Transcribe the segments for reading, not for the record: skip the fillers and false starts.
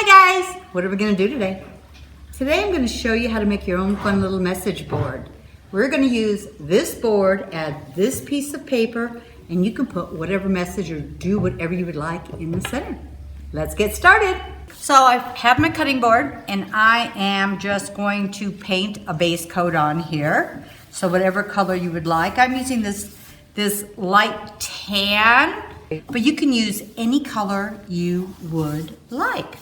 Hi guys, what are we going to do today? Today I'm going to show you how to make your own fun little message board. We're going to use this board, add this piece of paper, and you can put whatever message or do whatever you would like in the center. Let's get started. So I have my cutting board and I am just going to paint a base coat on here. So whatever color you would like. I'm using this light tan, but you can use any color you would like.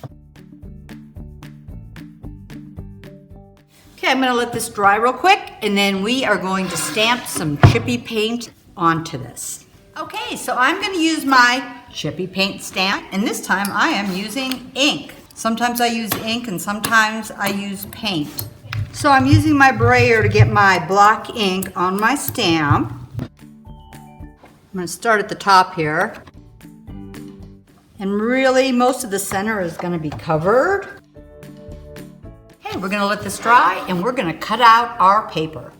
Okay, I'm gonna let this dry real quick and then we are going to stamp some chippy paint onto this. Okay, so I'm gonna use my chippy paint stamp and this time I am using ink. Sometimes I use ink and sometimes I use paint. So I'm using my brayer to get my block ink on my stamp. I'm gonna start at the top here. And really most of the center is gonna be covered. Okay, we're gonna let this dry and we're gonna cut out our paper.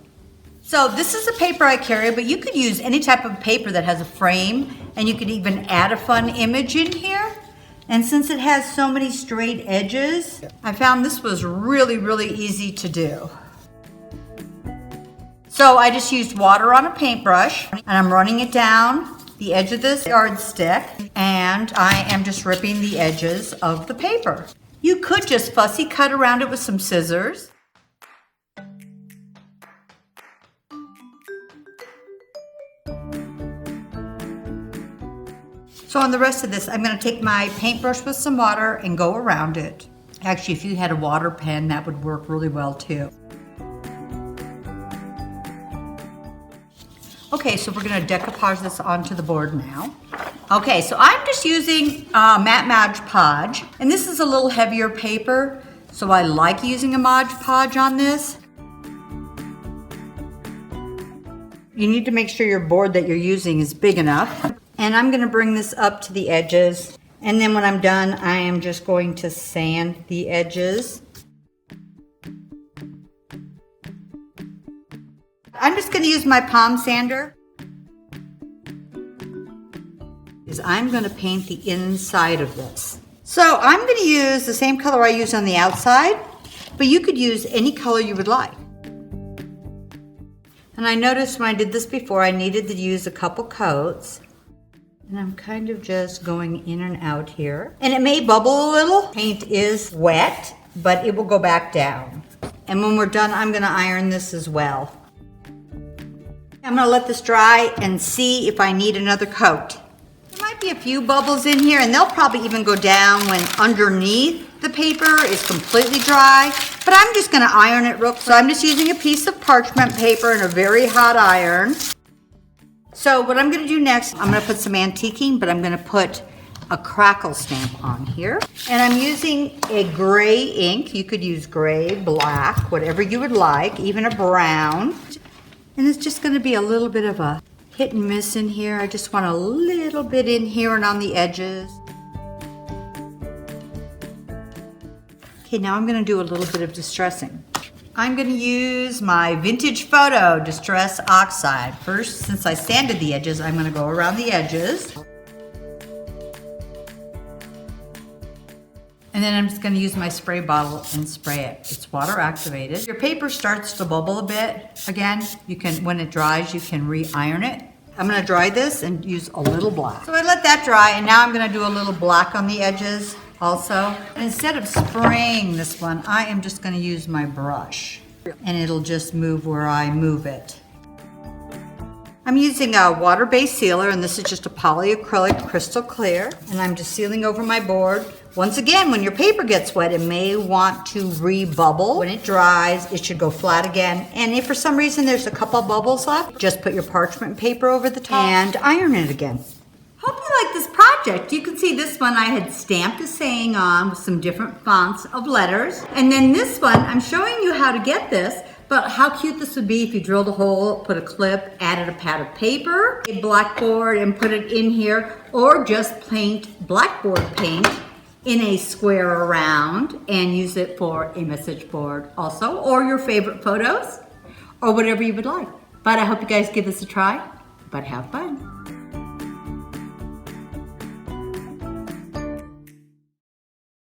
So this is the paper I carry, but you could use any type of paper that has a frame and you could even add a fun image in here. And since it has so many straight edges, I found this was really easy to do. So I just used water on a paintbrush and I'm running it down the edge of this yardstick and I am just ripping the edges of the paper. You could just fussy cut around it with some scissors. So on the rest of this, I'm going to take my paintbrush with some water and go around it. Actually, if you had a water pen, that would work really well too. Okay, so we're going to decoupage this onto the board now. Okay, so I'm just using matte Mod Podge, and this is a little heavier paper, so I like using a Mod Podge on this. You need to make sure your board that you're using is big enough. And I'm going to bring this up to the edges, and then when I'm done, I am just going to sand the edges. I'm just going to use my palm sander. I'm going to paint the inside of this. So I'm going to use the same color I used on the outside, but you could use any color you would like. And I noticed when I did this before, I needed to use a couple coats. And I'm kind of just going in and out here. And it may bubble a little. Paint is wet, but it will go back down. And when we're done, I'm going to iron this as well. I'm going to let this dry and see if I need another coat. There might be a few bubbles in here, and they'll probably even go down when underneath the paper is completely dry. But I'm just going to iron it real quick. So I'm just using a piece of parchment paper and a very hot iron. So what I'm going to do next, I'm going to put some antiquing, but I'm going to put a crackle stamp on here. And I'm using a gray ink. You could use gray, black, whatever you would like, even a brown. And it's just going to be a little bit of a hit and miss in here. I just want a little bit in here and on the edges. Okay, now I'm going to do a little bit of distressing. I'm going to use my Vintage Photo Distress Oxide. First, since I sanded the edges, I'm going to go around the edges. And then I'm just going to use my spray bottle and spray it. It's water activated. Your paper starts to bubble a bit. Again, you can, when it dries, you can re-iron it. I'm going to dry this and use a little black. So I let that dry, and now I'm going to do a little black on the edges also. And instead of spraying this one, I am just going to use my brush. And it'll just move where I move it. I'm using a water-based sealer, and this is just a polyacrylic crystal clear. And I'm just sealing over my board. Once again, when your paper gets wet, it may want to re-bubble. When it dries, it should go flat again. And if for some reason there's a couple bubbles left, just put your parchment paper over the top and iron it again. Hope you like this project. You can see this one I had stamped a saying on with some different fonts of letters. And then this one, I'm showing you how to get this, but how cute this would be if you drilled a hole, put a clip, added a pad of paper, a blackboard, and put it in here, or just paint blackboard paint in a square around and use it for a message board also, or your favorite photos, or whatever you would like. But I hope you guys give this a try, but have fun.